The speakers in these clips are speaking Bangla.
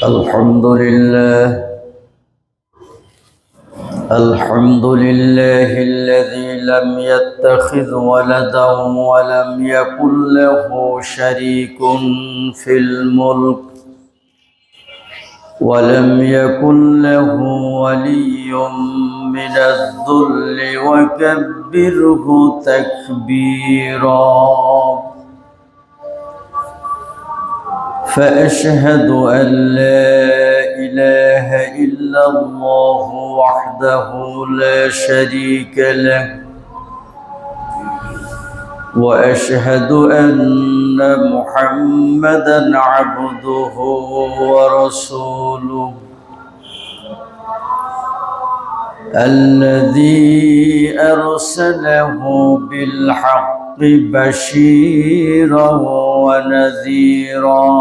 الحمد لله الذي لم يتخذ ولدا ولم يكن له شريك في الملك ولم يكن له ولي من الذل وكبره تكبيرا. فأشهد أن لا إله إلا الله وحده لا شريك له، وأشهد أن محمدًا عبده ورسوله الذي أرسله بالحق بشيرا ونذيرا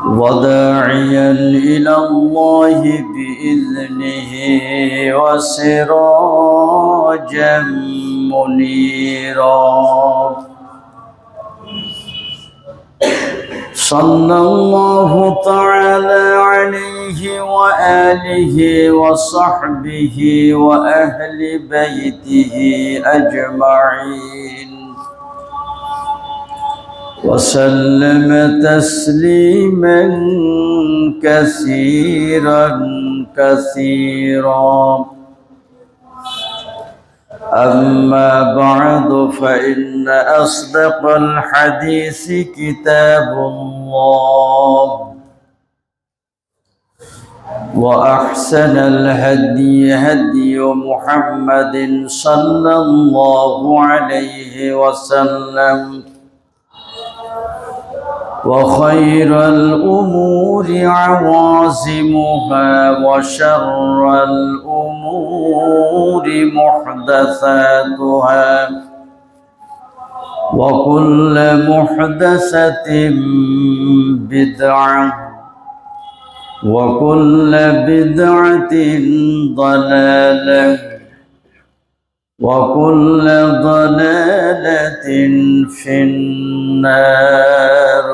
وداعيا إلى الله بإذنه وسراجا منيرا. صلى الله تعالى عليه وآله وصحبه وأهل بيته أجمعين وسلم تسليما كثيرا. أما بعد، فإن أصدق الحديث كتاب الله، وأحسن الهدي هدي محمد صلى الله عليه وسلم، وخير الأمور عوازمها وشر الأمور محدثاتها وكل محدثة بدعة وكل بدعة ضلالة وكل ضلالة في النار.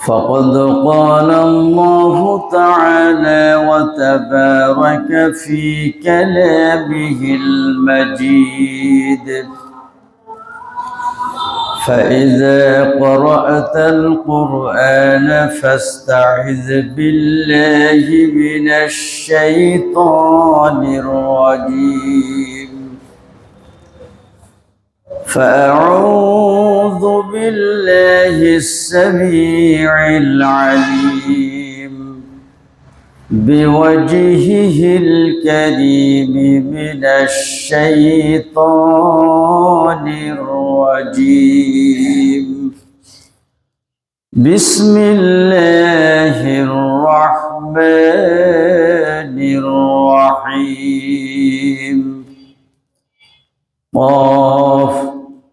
فقد قال الله تعالى وتبارك في كلامه المجيد: فإذا قرأت القرآن فاستعذ بالله من الشيطان الرجيم. فأعوذ بالله السميع العليم بوجهه الكريم من الشيطان الرجيم. بسم الله الرحمن الرحيم. قاف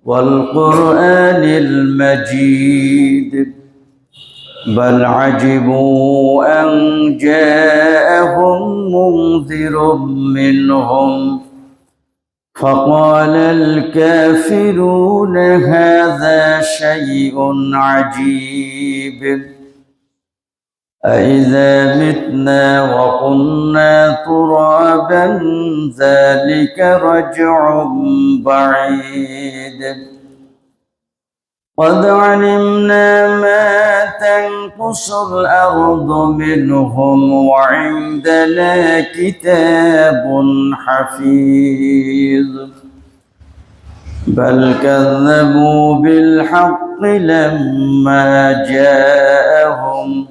والقرآن المجيد. بل عجبوا أن جاءهم منذر منهم فقال الكافرون هذا شيء عجيب. أإذا متنا وكنا ترابا ذلك رجع بعيد. قد علمنا ما تنقص الأرض منهم وعندنا كتاب حفيظ. بل كذبوا بالحق لما جاءهم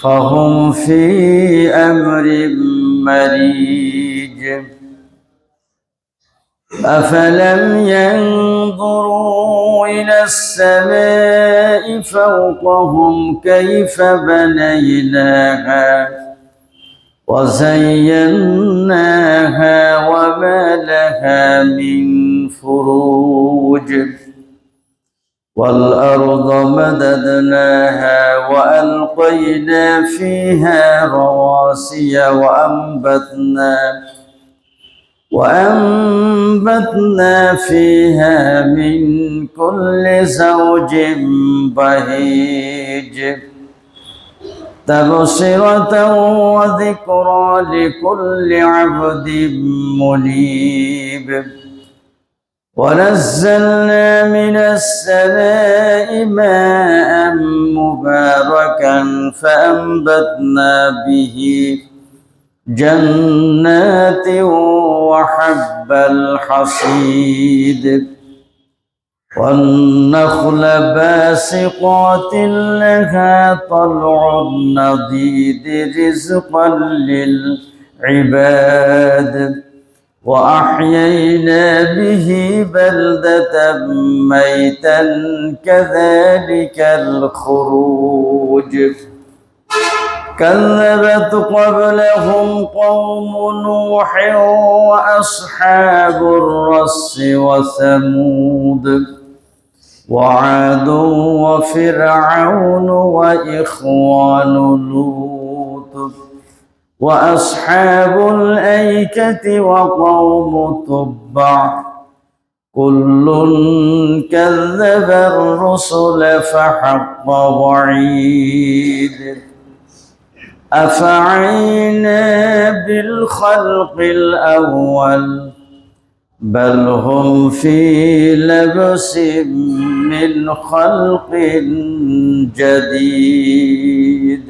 فهم في أمر مريج. أفلم ينظروا إلى السماء فوقهم كيف بنيناها وزيناها وما لها من فروج. والأرض مددناها وألقينا فيها رواسي وأنبتنا فيها من كل زوج بهيج تبصرة وذكرى لكل عبد منيب ونزلنا من السماء ماء مباركا فأنبتنا به جنات وحب الحصيد والنخل باسقات لها طلع نضيد رزقا للعباد وأحيينا به بلدة ميتا كذلك الخروج كذبت قبلهم قوم نوح وأصحاب الرس وثمود وعاد وفرعون وإخوان لوط وأصحاب الأيكة وقوم تبع كل كذب الرسل فحق وعيد أفعينا بالخلق الأول بل هم في لبس من خلق جديد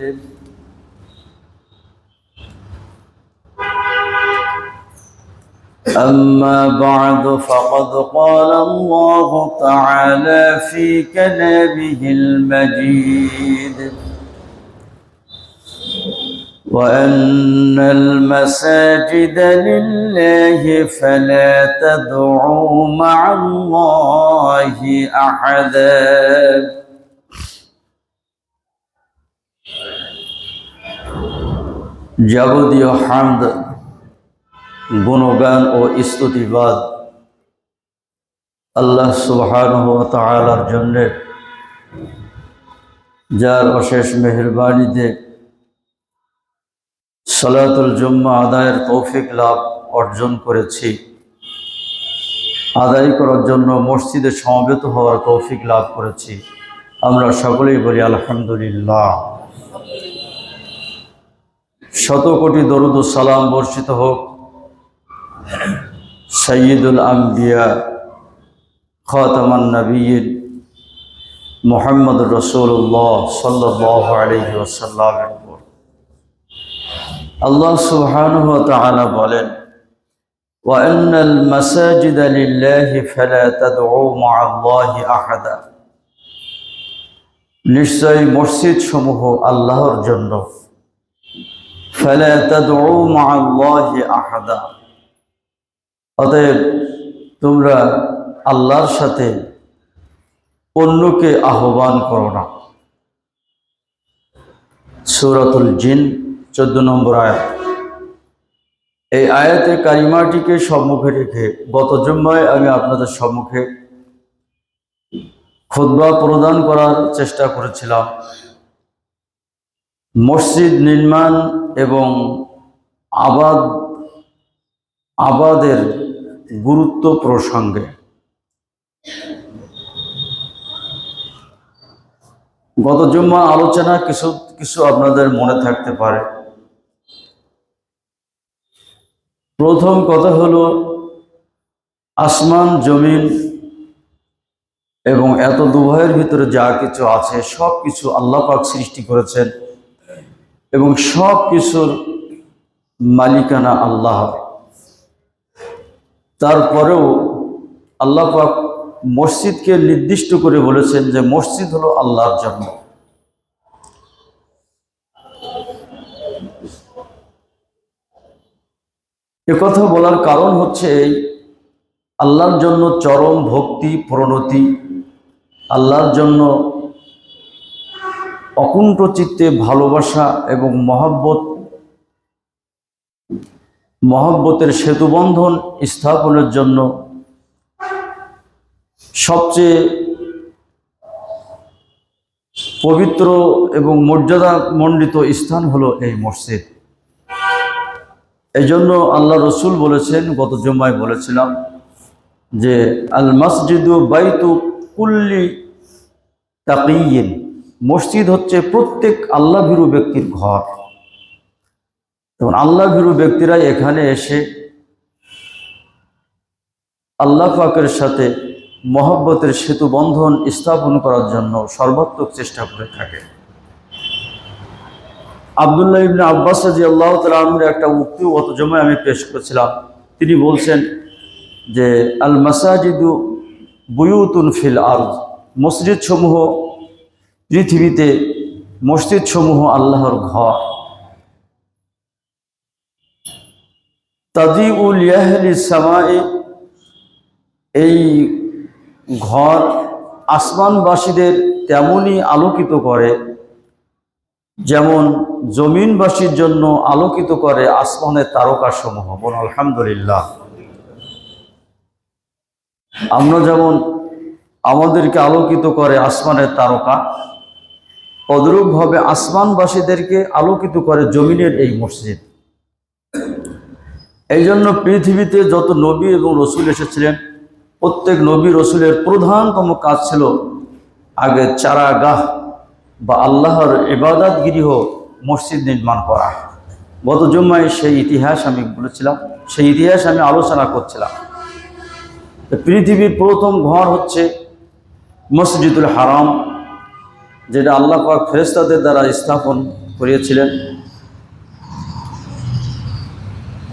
أما بعد فقد قال الله تعالى في كلامه المجيد وأن المساجد لله فلا تدعوا مع الله أحدا যাবতীয় হামদ গুণগান ও স্তুতিবাদ আল্লাহ সুবহানাহু ওয়া তাআলার জন্য, যার অশেষ মেহেরবানিতে সালাতুল জুম্মা আদায়ের তৌফিক লাভ অর্জন করেছি। আদায় করার জন্য মসজিদে সমবেত হওয়ার তৌফিক লাভ করেছি। আমরা সকলেই বলি আলহামদুলিল্লাহ। শত কোটি দরুদ ও সালাম বর্ষিত হোক সাইয়্যিদুল আম্বিয়া খাতামান নবিয়্যিন মুহাম্মদুর রাসূলুল্লাহ সাল্লাল্লাহু আলাইহি ওয়াসাল্লামের উপর। আল্লাহ সুবহানাহু ওয়া তাআলা বলেন, ওয়া আন্নাল মাসাজিদা লিল্লাহি ফালা তাদউ মা'আল্লাহি আহাদা। নিশ্চয় মসজিদ সমূহ আল্লাহর জন্য। ফালা তাদউ মা'আল্লাহি আহাদা, অতএব তোমরা আল্লাহর সাথে অন্যকে আহ্বান করো না। সূরাতুল জিন 14 নম্বর আয়াত। এই আয়াতে কারিমাটিকে সম্মুখে রেখে গত জুম্মায় আমি আপনাদের সম্মুখে খুতবা প্রদান করার চেষ্টা করেছিলাম মসজিদ নির্মাণ এবং আবাদের গুরুত্ব প্রসঙ্গে। গত জুম্মার আলোচনা কিছু আপনাদের মনে থাকতে পারে। প্রথম কথা হলো, আসমান জমিন এবং এত দুভয়ের ভিতরে যা কিছু আছে সব কিছু আল্লাহ পাক সৃষ্টি করেছেন এবং সব কিছুর মালিকানা আল্লাহ। তারপরেও আল্লাহ পাক মসজিদকে নির্দিষ্ট করে বলেছেন যে মসজিদ হলো আল্লাহর জন্য। একথা বলার কারণ হচ্ছে আল্লাহর জন্য চরম ভক্তি প্রণতি, আল্লাহর জন্য অকুণ্ঠ চিত্তে ভালোবাসা এবং মহব্বতের সেতুবন্ধন স্থাপনের জন্য সবচেয়ে পবিত্র এবং মর্যাদা মণ্ডিত স্থান হলো এই মসজিদ। এই জন্য আল্লাহ রসুল বলেছেন, গত জুম্মায় বলেছিলাম যে আল মসজিদু বাইতু কুল্লি তাকিয়িন, মসজিদ হচ্ছে প্রত্যেক আল্লাহ ভীরু ব্যক্তির ঘর। তখন আল্লাহ ভীরু ব্যক্তিরা এখানে এসে আল্লাহ পাকের সাথে মহব্বতের সেতু বন্ধন স্থাপন করার জন্য সর্বাত্মক চেষ্টা করে থাকে। আব্দুল্লাহ ইবনে আব্বাস রাদিয়াল্লাহু তাআলা আনহুর একটা উক্তি গত জুমায় আমি পেশ করেছিলাম। তিনি বলছেন যে আল মাসাজিদু বুয়ুতুন ফিল আরদ, মসজিদ সমূহ পৃথিবীতে, মসজিদ সমূহ আল্লাহর ঘর। তাদিউল ইয়াহলি সামাই, এই ঘর আসমানবাসীদের তেমনই আলোকিত করে যেমন জমিনবাসীর জন্য আলোকিত করে আসমানের তারকাসমূহ। বল আলহামদুলিল্লাহ। আমরা যেমন আমাদেরকে আলোকিত করে আসমানের তারকা, তদ্রূপভাবে আসমানবাসীদেরকে আলোকিত করে জমিনের এই মসজিদ। এই জন্য পৃথিবীতে যত নবী এবং রসুল এসেছিলেন, প্রত্যেক নবী রসুলের প্রধানতম কাজ ছিল আগে চারাগাহ বা আল্লাহর ইবাদত গৃহ মসজিদ নির্মাণ করা। গত জুম্মায় সেই ইতিহাস আমি বলেছিলাম, সেই ইতিহাস আমি আলোচনা করছিলাম। পৃথিবীর প্রথম ঘর হচ্ছে মসজিদুল হারাম, যেটা আল্লাহ পাক ফেরেশতাদের দ্বারা স্থাপন করিয়েছিলেন।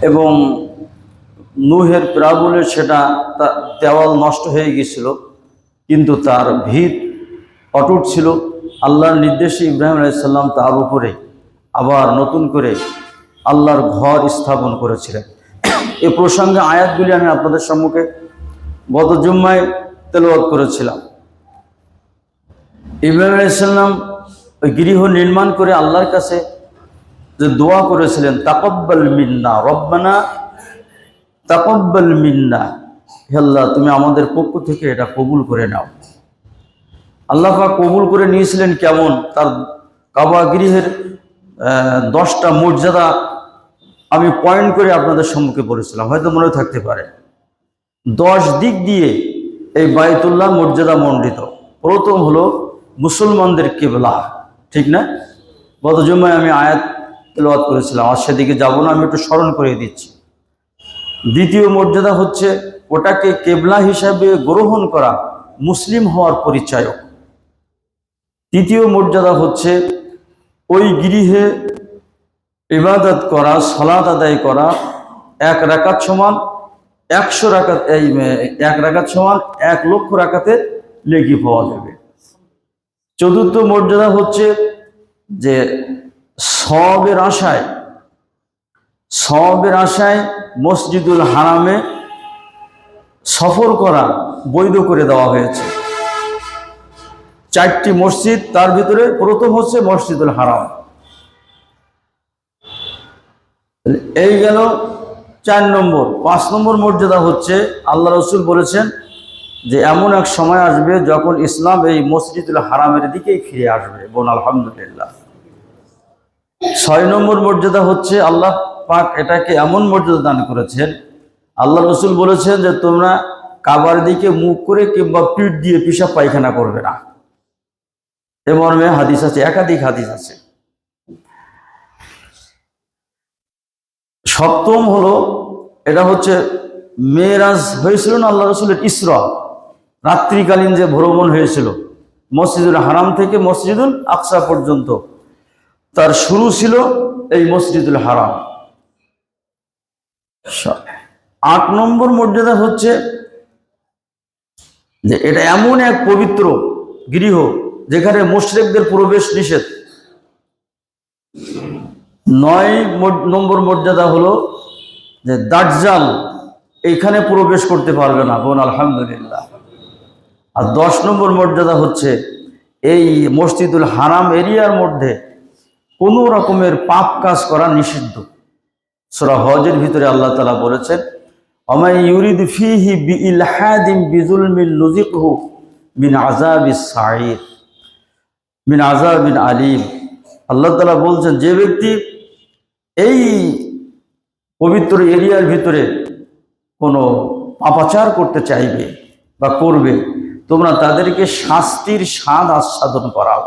এবং নূহের প্রাবলে সেটা দেওয়াল নষ্ট হয়ে গিয়েছিল, কিন্তু তার ভিত অটুট ছিল। আল্লাহর নির্দেশে ইব্রাহিম আলাইহিস সালাম তার উপরে আবার নতুন করে আল্লাহর ঘর স্থাপন করেছিলেন। এই প্রসঙ্গে আয়াতগুলি আমি আপনাদের সম্মুখে গত জুম্মায় তেলাওয়াত করেছিলাম। ইব্রাহিম আলাইহিস সালাম ওই গৃহ নির্মাণ করে আল্লাহর কাছে যে দোয়া করেছিলেন, তাকাব্বাল মিন্না রব্বানা তাকাব্বাল মিন্না, হে আল্লাহ তুমি আমাদের পক্ষ থেকে এটা কবুল করে নাও। আল্লাহ পাক কবুল করে নিয়েছিলেন কেমন? তার কাবা গৃহের 10টা মর্যাদা আমি পয়েন্ট করে আপনাদের সম্মুখে বলেছিলাম, হয়তো মনে থাকতে পারে। 10 দিক দিয়ে এই বাইতুল্লাহ মর্যাদা মণ্ডিত। প্রথম হলো মুসলমানদের কিবলা, ঠিক না? গত জুমায় আমি আয়াত তেলাওয়াত করেছিলাম, আর সেদিকে যাব না, আমি একটু স্মরণ করে দিচ্ছি। দ্বিতীয় মর্যাদা হচ্ছে ওটাকে কিবলা হিসাবে গ্রহণ করা মুসলিম হওয়ার পরিচয়ক। তৃতীয় মর্যাদা হচ্ছে ওই গৃহে ইবাদত করা, সালাত আদায় করা 1 রাকাত সমান 100 রাকাত, এই 1 রাকাত সমান 1 লক্ষ রাকাতের নেকি পাওয়া যাবে। চতুর্থ মর্যাদা হচ্ছে যে সওয়াবের আশায় মসজিদুল হারামে সফর করা বৈধ করে দেওয়া হয়েছে। 4টি মসজিদ, তার ভিতরে প্রথম হচ্ছে মসজিদুল হারাম। এই গেল 4 নম্বর। 5 নম্বর মর্যাদা হচ্ছে আল্লাহ রসুল বলেছেন যে এমন এক সময় আসবে যখন ইসলাম এই মসজিদুল হারামের দিকেই ফিরে আসবে। বোন আলহামদুলিল্লাহ। 6 নম্বর মর্যাদা হচ্ছে আল্লাহ পাক এটাকে এমন মর্যাদা দান করেছেন, আল্লাহ রসুল বলেছেন যে তোমরা কাবার দিকে মুখ করে কিংবা পিঠ দিয়ে পিশাব পায়খানা করবে না। এ মর্মে হাদিস আছে, একাধিক হাদিস আছে। 7ম হলো, এটা হচ্ছে মেরাজ হয়েছিল না আল্লাহ রসুলের ইসরা, রাত্রিকালীন যে ভ্রমণ হয়েছিল মসজিদুল হারাম থেকে মসজিদুল আকসা পর্যন্ত, তার শুরু ছিল এই মসজিদুল হারাম। 8 নম্বর মর্যাদা হচ্ছে যে এটা এমন এক পবিত্র গৃহ যেখানে মুশরিকদের প্রবেশ নিষেধ। 9 নম্বর মর্যাদা হলো যে দাজ্জাল এইখানে প্রবেশ করতে পারবে না। বোন আলহামদুলিল্লাহ। আর 10 নম্বর মর্যাদা হচ্ছে এই মসজিদুল হারাম এরিয়ার মধ্যে কোনো রকমের পাপ কাজ করা নিষিদ্ধ। সূরা হজের ভিতরে আল্লাহ তাআলা বলেছেন, আমাই ইউরিদ ফিহি বিইলহাদিন বিজুলমিন নুযিকহু মিন আযাবিস সাঈর মিন আযাবিন আলীম। আল্লাহ তাআলা বলছেন, যে ব্যক্তি এই পবিত্র এরিয়ার ভিতরে কোনো পাপাচার করতে চাইবে বা করবে, তোমরা তাদেরকে শাস্তির স্বাদ আস্বাদন করাও।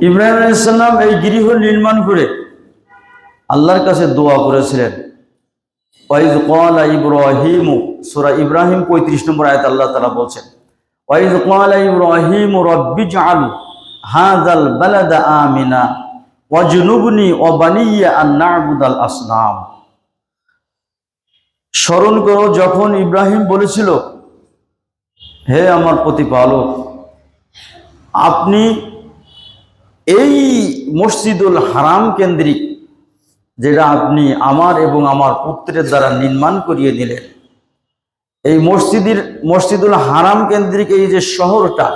ইব্রাহিম আলাইহিস সালাম এই গৃহ নির্মাণ করে আল্লাহর কাছে দোয়া করেছিলেন। ওয়াইজ ক্বালা ইব্রাহিম, সূরা ইব্রাহিম 35 নম্বর আয়াত আল্লাহ তাআলা বলছেন, ওয়াইজ ক্বালা ইব্রাহিম রাব্বিজআল হাযাল বালাদা আমিনা ওয়াজনুবনি ওয়া বানিয়া আন না'বুদাল আসনাম। স্মরণ করো যখন ইব্রাহিম বলেছিল, হে আমার প্রতিপালক, আপনি এই মসজিদুল হারাম কেন্দ্রিক, যেটা আপনি আমার এবং আমার পুত্রের দ্বারা নির্মাণ করিয়ে দিলেন, এই মসজিদুল হারাম কেন্দ্রিক এই যে শহরটা,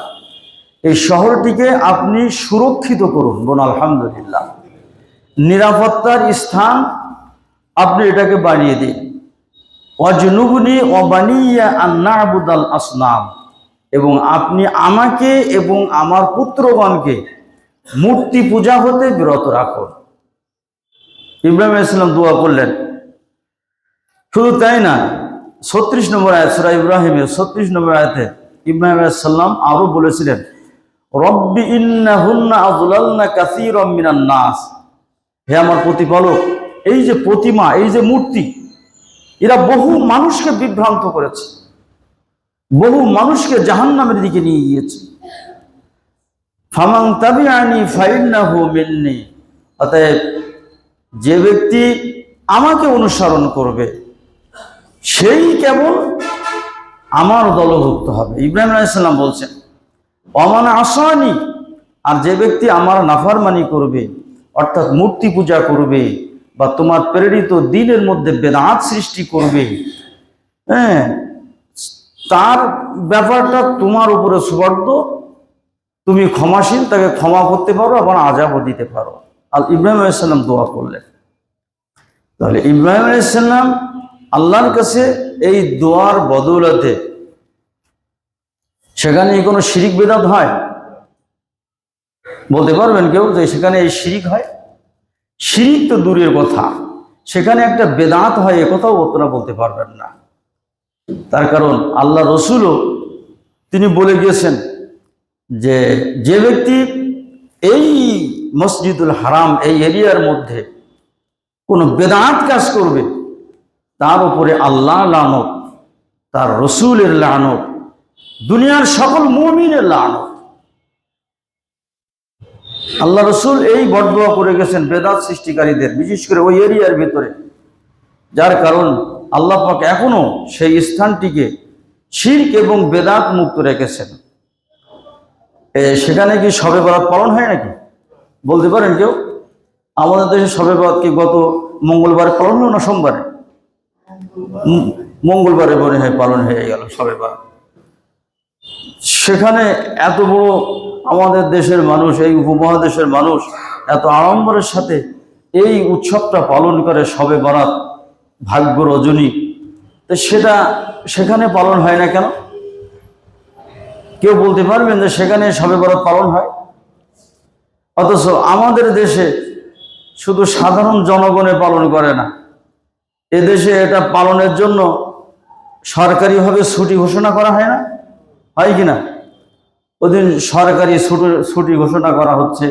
এই শহরটিকে আপনি সুরক্ষিত করুন। বোন আলহামদুলিল্লাহ, নিরাপত্তার স্থান আপনি এটাকে বানিয়ে দিন। ওয়াজনুবনি ওয়া বানিয়া আন না'বুদাল আসনাম, এবং আপনি আমাকে এবং আমার পুত্রগণকে মূর্তি পূজা হতে বিরত রাখুন। ইব্রাহিম আলাইহিস সালাম দোয়া করলেন। শুধু তাই না, 36 নম্বর আয়াত সূরা ইব্রাহিমের 36 নম্বর আয়াতে ইব্রাহিম আলাইহিস সালাম আরো বলেছিলেন, রব্বি ইন্নাহুন্না আযলালনা কাসীরাম মিনান নাস। হে আমার প্রতিপালক, এই যে প্রতিমা, এই যে মূর্তি, এরা বহু মানুষকে বিভ্রান্ত করেছে, বহু মানুষকে জাহান্নামের দিকে নিয়ে গিয়েছে। ফামান তাবিআনি ফাইন্নাহু মিন্নি, অতএব যে ব্যক্তি আমাকে অনুসরণ করবে সেই কেবল আমার দলভুক্ত হবে। ইব্রাহিম আলাইহিস সালাম বলছেন, ওমান আসানি, আর যে ব্যক্তি আমার নাফরমানি করবে, অর্থাৎ মূর্তি পূজা করবে বা তোমার প্রেরিত দ্বীনের মধ্যে বেদাত সৃষ্টি করবে, হ্যাঁ, তার ব্যাপারটা তোমার উপরে সুবর্দ, তুমি ক্ষমাশীল, তাকে ক্ষমা করতে পারো, আবার আযাবও দিতে পারো। আর ইব্রাহিম আলাইহিস সালাম দোয়া করলেন। তাহলে ইব্রাহিম আলাইহিস সালাম আল্লাহর কাছে এই দোয়ার বদৌলতে, সেখানে কোনো শিরিক বেদাত হয়? বলতে পারবেন কেউ যে সেখানে এই শিরিক হয়? শিরিক তো দূরের কথা, সেখানে একটা বেদাত হয় এ কথাও আপনারা বলতে পারবেন না। তার কারণ আল্লাহ রসুলও তিনি বলে গিয়েছেন যে যে ব্যক্তি এই মসজিদুল হারাম, এই এরিয়ার মধ্যে কোনো বেদাত কাজ করবে, তার উপরে আল্লাহ লানত, তার রসুলের লানত, দুনিয়ার সকল মুমিনের লানত। আল্লাহ রসুল এই বদদোয়া করে গেছেন বেদাত সৃষ্টিকারীদের, বিশেষ করে ওই এরিয়ার ভিতরে, যার কারণ আল্লাহ পাক এখনো সেই স্থানটিকে শিরক এবং বেদাত মুক্ত রেখেছেন। সেখানে কি শবে বরাত পালন হয় নাকি? বলতে পারেন কেউ? আমাদের দেশে শবে বরাত কি গত মঙ্গলবারে পালন হলো না সোমবারে? মঙ্গলবারে মনে হয় পালন হয়ে গেল শবে বরাত। সেখানে এত বড় আমাদের দেশের মানুষ, এই উপমহাদেশের মানুষ এত আড়ম্বরের সাথে এই উৎসবটা পালন করে, শবে বরাত, ভাগ্য রজনী, তো সেটা সেখানে পালন হয় না কেন? কেউ বলতে পারবেন যে সেখানে শবে বরাত পালন হয়? অথচ আমাদের দেশে শুধু সাধারণ জনগণে পালন করে না, এদেশে এটা পালনের জন্য সরকারিভাবে ছুটি ঘোষণা করা হয় না, হয় কিনা? ওদিন সরকারি ছুটি ঘোষণা করা হচ্ছে।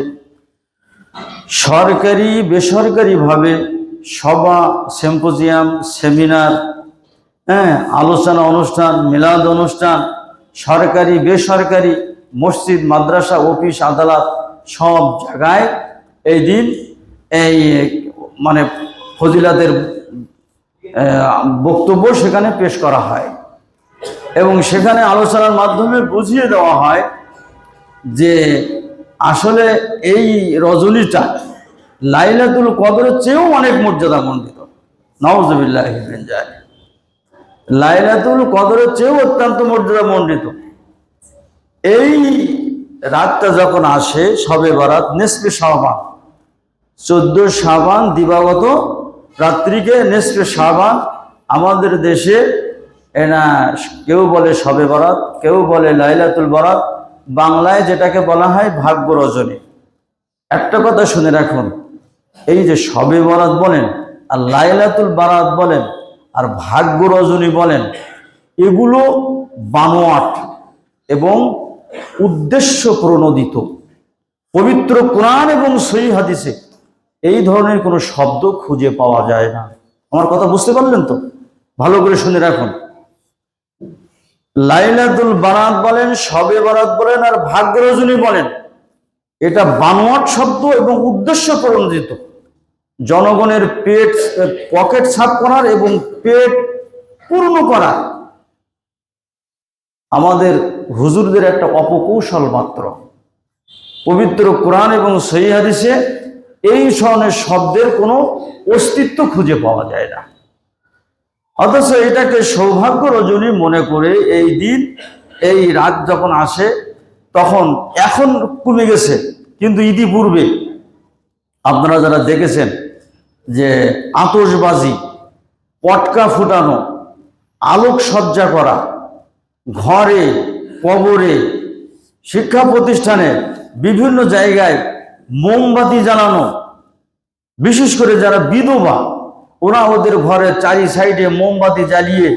সরকারি বেসরকারিভাবে সভা, সিম্পোজিয়াম, সেমিনার, হ্যাঁ, আলোচনা অনুষ্ঠান, মিলাদ অনুষ্ঠান, সরকারি বেসরকারি, মসজিদ, মাদ্রাসা, অফিস, আদালত, সব জায়গায় এই দিন এই মানে ফজিলাতের বক্তব্য সেখানে পেশ করা হয় এবং সেখানে আলোচনার মাধ্যমে বুঝিয়ে দেওয়া হয় যে আসলে এই রজনীটা লাইলাতুল কদরের চেয়েও অনেক মর্যাদা মণ্ডিত। নাউযুবিল্লাহি মিন যালিক, লাইলাতুল কদরের চেয়েও অত্যন্ত মর্যাদা মণ্ডিত। এই রাতটা যখন আসে, শবে বরাত, নিসফে শাবান, 14 শাবান দিবাগত রাত্রিকে নিসফে শাবান আমাদের দেশে এনা কেউ বলে শবে বরাত, কেউ বলে লাইলাতুল বরাত, বাংলায় যেটাকে বলা হয় ভাগ্য রজনী। একটা কথা শুনে রাখুন, এই যে শবে বরাত বলেন আর লাইলাতুল বারাত বলেন আর ভাগ্য রজনী বলেন, এগুলো বানোয়াট এবং উদ্দেশ্য প্রণোদিত। পবিত্র কোরআন এবং সহিহ হাদিসে এই ধরনের কোনো শব্দ খুঁজে পাওয়া যায় না। আমার কথা বুঝতে পারলেন তো? ভালো করে শুনে রাখুন। লাইলাতুল বারাত বলেন, শবে বারাত বলেন, আর ভাগ্য রজনী বলেন, এটা বানোয়াট শব্দ এবং উদ্দেশ্য প্রণোদিত। জনগণের পকেট সাফ করার এবং পেট পূর্ণ করা আমাদের হুজুরদের একটা অপকৌশল মাত্র। পবিত্র কোরআন এবং সহিহ হাদিসে এই ধরনের শব্দের কোনো অস্তিত্ব খুঁজে পাওয়া যায় না। অথচ এটাকে সৌভাগ্য রজনী মনে করে এই দিন, এই রাত যখন আসে তখন, এখন কমে গেছে কিন্তু ইতিপূর্বে আপনারা যারা দেখেছেন যে আতশবাজি, পটকা ফুটানো, আলোকসজ্জা করা, ঘরে, কবরে, শিক্ষা প্রতিষ্ঠানে, বিভিন্ন জায়গায় মোমবাতি জ্বালানো, বিশেষ করে যারা বিধবা ওরা ওদের ঘরের চারি সাইডে মোমবাতি জ্বালিয়ে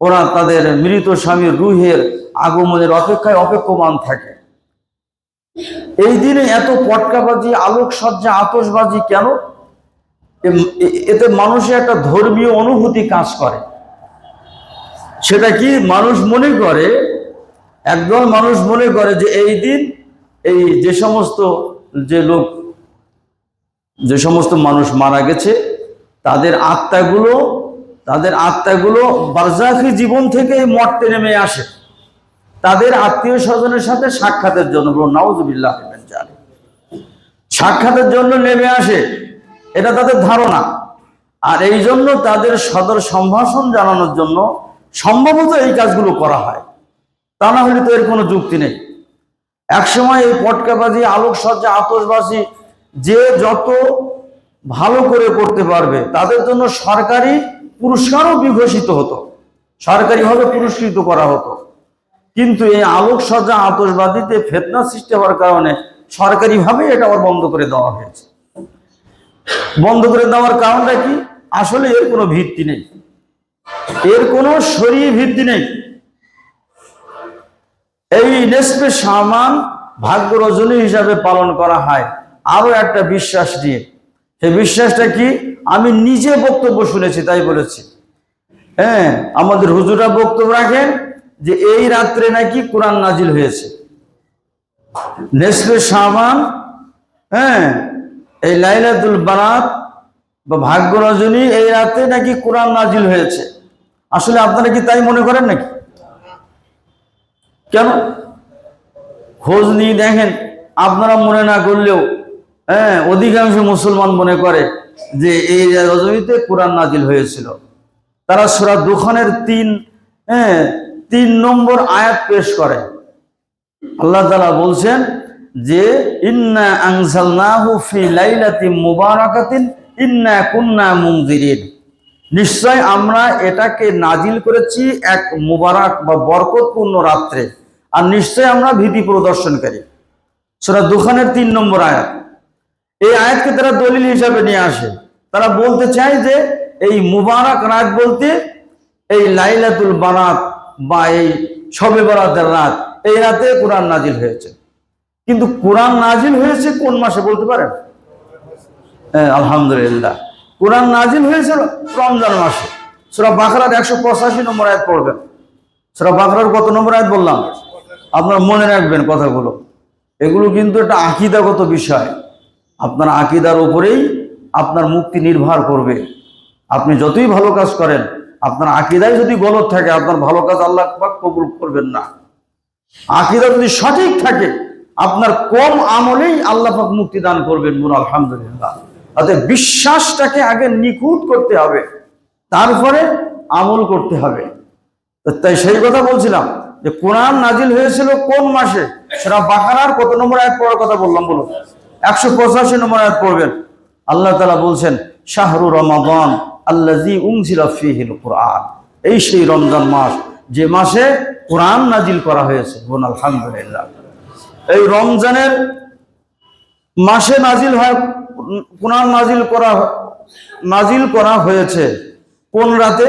ওরা তাদের মৃত স্বামীর রুহের আগমনের অপেক্ষায় অপেক্ষমান থাকে। এই দিনে এত পটকাবাজি, আলোকসজ্জা, আতশবাজি কেন? এতে মানুষের একটা ধর্মীয় অনুভূতি কাজ করে। সেটা কি? মানুষ মনে করে, একদল মানুষ মনে করে যে এই দিন এই যে সমস্ত মানুষ মারা গেছে তাদের আত্মাগুলো বারজাখী জীবন থেকে মর্তে নেমে আসে তাদের আত্মীয় স্বজনের সাথে সাক্ষাতের জন্য। নাউযুবিল্লাহ, সাক্ষাতের জন্য নেমে আসে, এটা তাদের ধারণা। আর এই জন্য তাদের সদর সম্ভাষণ জানানোর জন্য সম্ভবত এই কাজগুলো করা হয়, তা না হলে তো এর কোনো যুক্তি নেই। একসময় এই পটকাবাজি, আলোকসজ্জা, আতশবাজি যে যত ভালো করে করতে পারবে তাদের জন্য সরকারি পুরস্কারও বিঘোষিত হতো, সরকারিভাবে পুরস্কৃত করা হতো। কিন্তু এই আলোকসজ্জা, আতশবাজিতে ফিতনা সৃষ্টি হওয়ার কারণে সরকারিভাবে এটা আবার বন্ধ করে দেওয়া হয়েছে। বন্ধ করে দেওয়ার কারণটা কি? আসলে এর কোনো ভিত্তি নেই, এর কোনো শরীয়ী ভিত্তি নেই। এই নেসফে শাবান ভাগ্য রজনী হিসাবে পালন করা হয় আরো একটা বিশ্বাস নিয়ে। সেই বিশ্বাসটা কি? আমি নিজে বক্তব্য শুনেছি তাই বলেছি। হ্যাঁ, আমাদের হুজুররা বক্তব্য রাখেন যে এই রাত্রে নাকি কোরআন নাজিল হয়েছে। নেসফে শাবান, হ্যাঁ, এই লাইলাতুল বারাত বা ভাগ্য রজনী, এই রাতে নাকি কোরআন নাজিল হয়েছে। আসলে আপনারা কি তাই মনে করেন নাকি? কেন? খোঁজ নিয়ে দেখেন, আপনারা মনে না করলেও হ্যাঁ অধিকাংশ মুসলমান মনে করে যে এই রজনীতে কোরআন নাজিল হয়েছিল। তারা সূরা দুখানের 3 নম্বর আয়াত পেশ করে। আল্লাহ তাআলা বলছেন যে ইন্না আনজালনাহু ফি লাইলাতিন মুবারাকাতিন ইন্না কুন্না মুনজিরিন, নিশ্চয় আমরা এটাকে নাজিল করেছি এক মুবারক বা বরকতপূর্ণ রাত্রে, আর নিশ্চয় আমরা ভীতি প্রদর্শনকারী। সূরা দুখানের 3 নম্বর আয়াত। এই আয়াতকে তারা দলিল হিসাবে নিয়ে আসে। তারা বলতে চায় যে এই মুবারক রাত বলতে এই লাইলাতুল বারাত বা এই শবে বরাতের রাত, এই রাতে কোরআন নাজিল হয়েছে। কিন্তু কোরআন নাজিল হয়েছে কোন মাসে বলতে পারেন? হ্যাঁ, আলহামদুলিল্লাহ, কোরআন নাজিল হয়েছে রমজান মাসে। সূরা বাকারার 185 নম্বর আয়াত পড়বেন। সূরা বাকারার কত নম্বর আয়াত বললাম? আপনারা মনে রাখবেন কথাগুলো। এগুলো কিন্তু একটা আকীদাগত বিষয়। আপনার আকীদার উপরেই আপনার মুক্তি নির্ভর করবে। আপনি যতই ভালো কাজ করেন, আপনার আকীদায় যদি গলত থাকে আপনার ভালো কাজ আল্লাহ পাক কবুল করবেন না। আকীদা যদি সঠিক থাকে আপনার কম আমলেই আল্লাহ পাক মুক্তি দান করবেন। বলুন আলহামদুলিল্লাহ। অতএব বিশ্বাসটাকে আগে নিখুঁত করতে হবে, তারপরে আমল করতে হবে। তাই সেই কথা বলছিলাম যে কোরআন নাজিল হয়েছিল কোন মাসে? সূরা বাকারার কত নম্বর আয়াত পড়ার কথা বললাম? বলুন, 185 নম্বর আয়াত পড়বেন। আল্লাহ তাআলা বলছেন শাহরু রমাদান আল্লাযী উনজিলা ফীহিল কুরআন, এই সেই রমজান মাস যে মাসে কোরআন নাজিল করা হয়েছে। বলুন আলহামদুলিল্লাহ। এই রমজানের মাসে নাজিল হয় কোরআন, নাজিল করা হয়েছে কোন রাতে?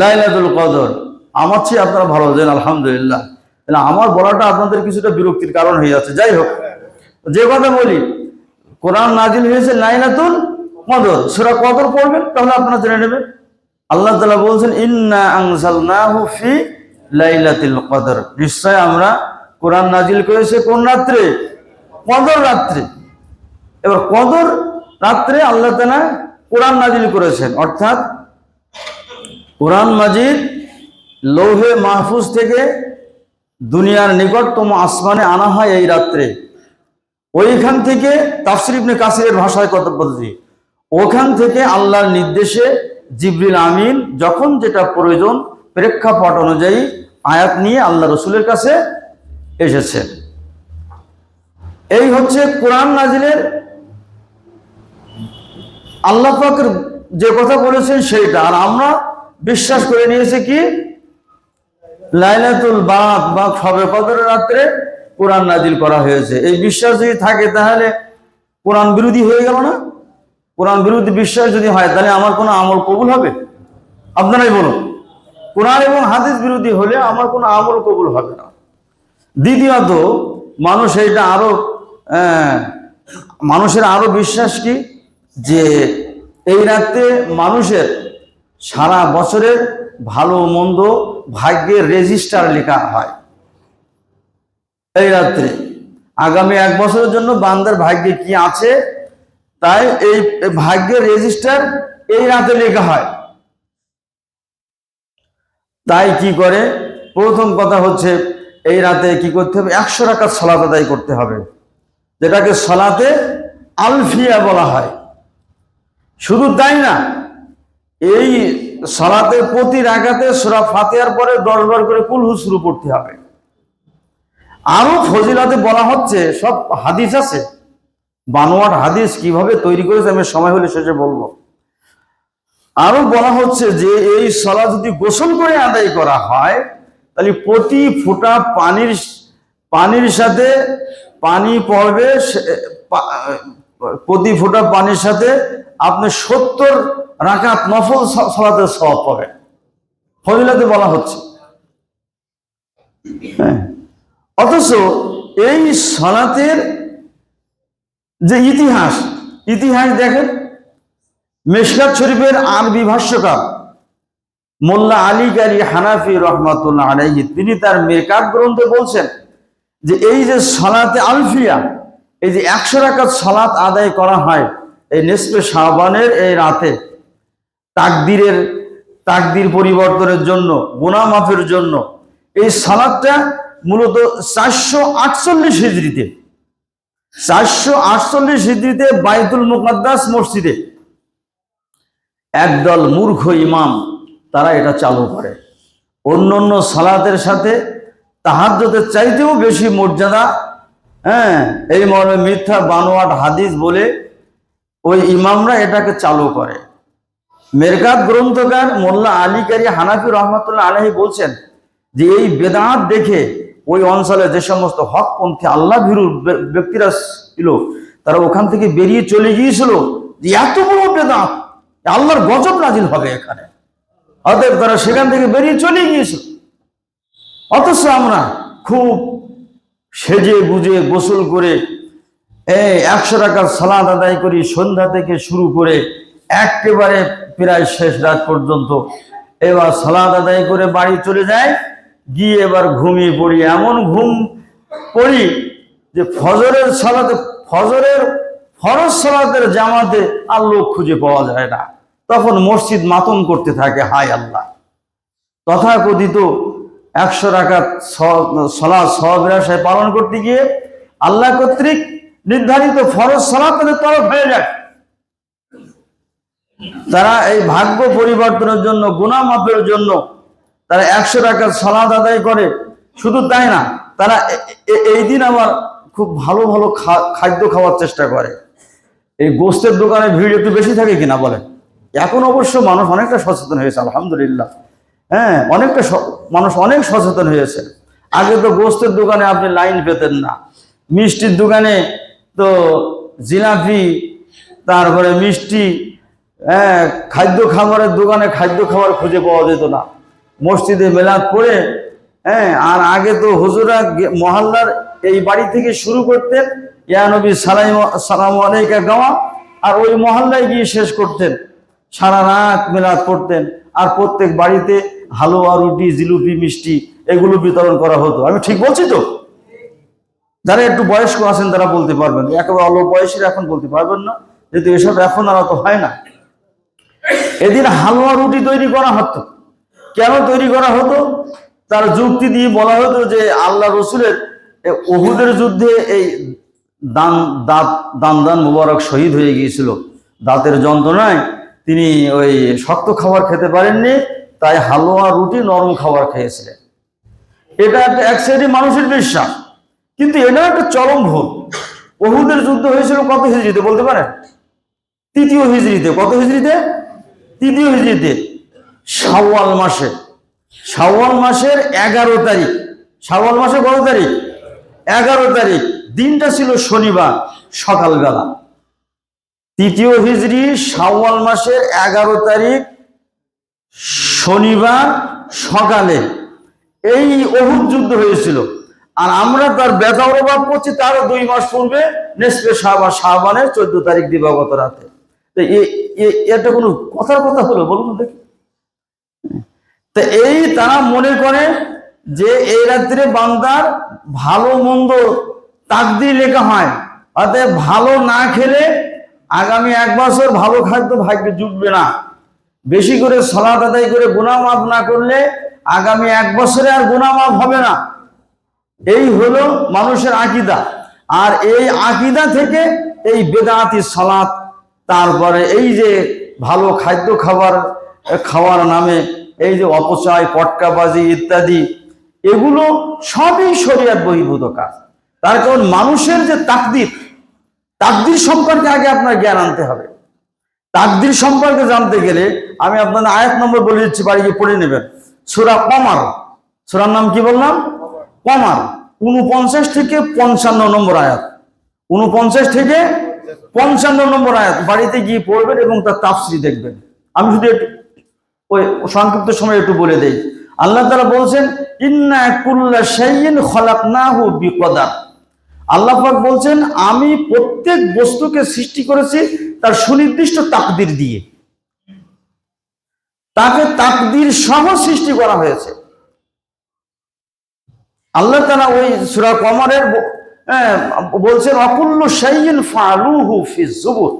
লাইলাতুল কদর। আমার চেয়ে আপনারা ভালো জানেন আলহামদুলিল্লাহ। আমার বলাটা আপনাদের কিছুটা বিরক্তির কারণ হয়ে যাচ্ছে। যাই হোক, যে কথা বলি, কোরআন নাজিল হয়েছে লাইলাতুল কদর। সূরা কদর পড়বেন, তাহলে আপনারা জেনে নেবেন। আল্লাহ তাআলা বলছেন ইন্না আনজালনাহু ফি লাইলাতুল কদর, নিশ্চয় আমরা কোরআন নাজিল করেছে কোন রাত্রে? কদর রাত্রে। এবার কদর রাত্রে আল্লাহ তাআলা কোরআন নাজিল করেছেন, অর্থাৎ কোরআন মাজিদ লৌহে মাহফুজ থেকে দুনিয়ার নিকটতম আসমানে আনা হয় এই রাত্রে। ওইখান থেকে তাফসীর ইবনে কাসিরের ভাষায় কথা বলছি, ওখান থেকে আল্লাহর নির্দেশে জিবরিল আমিন যখন যেটা প্রয়োজন প্রেক্ষাপট অনুযায়ী আয়াত নিয়ে আল্লাহ রসুলের কাছে এসেছে। এই হচ্ছে কোরআন নাজিলের আল্লাহ পাকের যে কথা বলেছেন সেইটা। আর আমরা বিশ্বাস করে নিয়েছি কি লাইলাতুল বারাত বা শবে কদরের রাত্রে কোরআন নাজিল করা হয়েছে। এই বিশ্বাস যদি থাকে তাহলে কোরআন বিরোধী হয়ে গেল না? কোরআন বিরোধী বিশ্বাস যদি হয় তাহলে আমার কোনো আমল কবুল হবে? আপনারাই বলুন। কোরআন এবং হাদিস বিরোধী হলে আমার কোনো আমল কবুল হবে না। দ্বিতীয়ত মানুষ এইটা মানুষের আরো বিশ্বাস কি যে এই রাতে মানুষের সারা বছরের ভালো মন্দ ভাগ্যের রেজিস্টার লেখা হয়। এই রাত্রে আগামী 1 বছরের জন্য বান্দার ভাগ্যে কি আছে তাই এই ভাগ্যের রেজিস্টার এই রাতে লেখা হয়। তাই কি করে, প্রথম কথা হচ্ছে এই রাতে কি করতে হবে? 100 রাকাত সালাত আদায় করতে হবে, যেটাকে সালাতে আলফিয়া বলা হয়। শুধু তাই না, এই সালাতের প্রতি রাকাতে সূরা ফাতিহার পরে 10 বার করে কুল হু শুরু করতে হবে। আরো ফজিলতে বলা হচ্ছে, সব হাদিস আছে, বানোয়াট হাদিস কিভাবে তৈরি করেছে আমি সময় হলে শেষে বলবো। আরো বলা হচ্ছে যে এই সালাত যদি গোসল করে আদায় করা হয় তাহলে প্রতি ফোঁটা পানির সাথে পানি পড়বে, প্রতি ফোঁটা পানির সাথে আপনি 70 রাকাত নফল সালাতের সওয়াব পাবেন। ফজিলতে বলা হচ্ছে। হ্যাঁ, অথচ এই সালাতের যে ইতিহাস দেখেন, মিশকাত শরীফের আরবি ভাষ্যকার মোল্লা আলী কারি হানাফি রহমাতুল্লাহ আলাইহি তিনি তার মিরকাত গ্রন্থে বলছেন যে এই যে সালাতে আলফিয়া, এই যে 100 রাকাত সালাত আদায় করা হয় এই নিসফে শাবানের এই রাতে, তাকদীর পরিবর্তনের জন্য, গুনাহ মাফের জন্য, এই সালাতটা মূলত 448 হিজরিতে বাইতুল মুকাদ্দাস মসজিদে একদল মূর্খ ইমাম তারা এটা চালু করে। অন্যান্য সালাতের সাথে তাহাজ্জুদের চাইতেও বেশি মর্যাদা, এই মর্মে মিথ্যা বানোয়াট হাদিস বলে ওই ইমামরা এটাকে চালু করে। মেরকাত গ্রন্থকার মোল্লা আলী কারি হানাফি রহমাতুল্লাহ আলাইহি বলছেন যে এই বেদাত দেখে ওই অঞ্চলে যে সমস্ত হকপন্থী আল্লাহ ভীরু ব্যক্তিরা ছিল তারা ওখান থেকে বেরিয়ে চলে গিয়েছিল যে এত বড় বেদাত, আল্লাহর গজব নাজিল হবে এখানে, অতএব তারা সেখান থেকে বেরিয়ে চলে গিয়েছিল। অথচ আমরা খুব সেজে গুজে গোসল করে 100 রাকাত সালাত আদায় করি, সন্ধ্যা থেকে শুরু করে একেবারে প্রায় শেষ রাত পর্যন্ত। এবার সালাত আদায় করে বাড়ি চলে যায়, গিয়ে এবার ঘুমিয়ে পড়ি। এমন ঘুম পড়ি যে ফজরের ফরজ সালাতের জামাতে আর লোক খুঁজে পাওয়া যায় না। তখন মসজিদ মাতম করতে থাকে, হায় আল্লাহ, তথাকথিত 100 রাকাত সালাত সওয়াবের আশায় পালন করতে গিয়ে আল্লাহ কর্তৃক নির্ধারিত ফরজ সালাত তাদের তরফ হয়ে যায়। তারা এই ভাগ্য পরিবর্তনের জন্য, গুনাহ মাফের জন্য তারা 100 রাকাত সালাত আদায় করে। শুধু তাই না, তারা এই দিন আবার খুব ভালো ভালো খাদ্য খাওয়ার চেষ্টা করে। এই গোস্তের দোকানে ভিড় একটু বেশি থাকে কিনা বলেন? এখন অবশ্য মানুষ অনেকটা সচেতন হয়েছে আলহামদুলিল্লাহ। মানুষ অনেক সচেতন হয়েছে। আগে তো গোস্তের দোকানে আপনি লাইন পেতেন না, মিষ্টির দোকানে তো জিলাপি, তারপরে মিষ্টি, হ্যাঁ, খাদ্য খাবারের দোকানে খাদ্য খাবার খুঁজে পাওয়া যেত না। মসজিদে মিলাদ পড়ে, হ্যাঁ, আর আগে তো হুজুরা মহল্লার এই বাড়ি থেকে শুরু করতেন ইয়া নবী সালাম আলাইকা গাওয়া, আর ওই মহল্লায় গিয়ে শেষ করতেন। সারা রাত মিলাদ পড়তেন, আর প্রত্যেক বাড়িতে হালুয়া, রুটি, জিলুপি, মিষ্টি এগুলো বিতরণ করা হতো। আমি ঠিক বলছি তো? যারা একটু বয়স্ক আছেন তারা বলতে পারবেন, একেবারে অল্প বয়সীরা এখন বলতে পারবেন না, যেহেতু এসব এখন আর অত হয় না। এদিন হালুয়া রুটি তৈরি করা হতো। কেন তৈরি করা হতো? তার যুক্তি দিয়ে বলা হতো যে আল্লাহ রসুলের উহুদের যুদ্ধে এই দান মুবারক শহীদ হয়ে গিয়েছিল। দাঁতের যন্ত্রণায় তিনি ওই শক্ত খাবার খেতে পারেননি, তাই হালুয়া রুটি নরম খাবার খেয়েছিলেন। এটা একটা এক সাইডে মানুষের বিশ্বাস, কিন্তু এটা একটা চরম ভুল। উহুদের যুদ্ধ হয়েছিল কত হিজরিতে বলতে পারেন? তৃতীয় হিজরিতে। কত হিজরিতে? তৃতীয় হিজরিতে, শাওয়াল মাসে। শাওয়াল মাসের 11 তারিখ। শাওয়াল মাসের কত তারিখ? 11 তারিখ। দিনটা ছিল শনিবার সকালবেলা। তৃতীয় হিজরি শাওয়াল মাসের 11 তারিখ শনিবার সকালে এই উহুদ যুদ্ধ হয়েছিল। আর আমরা তার বেতার অভাব করছি তারও 2 মাস পূর্বে নেসফে শাবানের 14 তারিখ দিবাগত রাতে। এটা কোনো কথার কথা হলো বলুন দেখি? তো এই তারা মনে করে যে এই রাত্রে বান্দার ভালো মন্দ তাকদীর লেখা হয়, অতএব ভালো না খেলে আগামী 1 বছর ভালো খাদ্য ভাগ্যে জুটবে না। বেশি করে সালাত আদায় করে গুনাহ মাফ না করলে আগামী 1 বছরে আর গুনাহ মাফ হবে না। এই হলো মানুষের আকীদা। আর এই আকীদা থেকে এই বেদাতি সালাত, তারপরে এই যে ভালো খাদ্য খাওয়ার নামে এই যে অপচয়, পটকাবাজি ইত্যাদি, এগুলো সবই শরীয়ত বহির্ভূত কাজ। তার কারণ মানুষের যে তাকদীর সম্পর্কে আগে আপনার জ্ঞান আনতে হবে। তাকদীর সম্পর্কে জানতে গেলে আমি আপনাদের আয়াত নম্বর বলে দিচ্ছি, বাড়ি গিয়ে পড়ে নেবেন। সূরা কমার, সূরার নাম কি বললাম? কমার, 49 থেকে 55 নম্বর আয়াত। 49 থেকে 55 নম্বর আয়াত বাড়িতে গিয়ে পড়বেন এবং তার তাফসীর দেখবেন। আমি শুধু ওই সংক্ষিপ্ত সময় একটু বলে দেই। আল্লাহ তাআলা বলছেন, ইন্না কুল্লা শাইইন খালাকনাহু বিকদার। আল্লাহ পাক বলছেন, আমি প্রত্যেক বস্তুকে সৃষ্টি করেছি তার সুনির্দিষ্ট তাকদীর দিয়ে। তাকে তাকদীর সহ সৃষ্টি করা হয়েছে। আল্লাহ তাআলা ওই সূরা কমারের বলছেন, অকুল্লু শাইইন ফাআলুহু ফি যুবুর।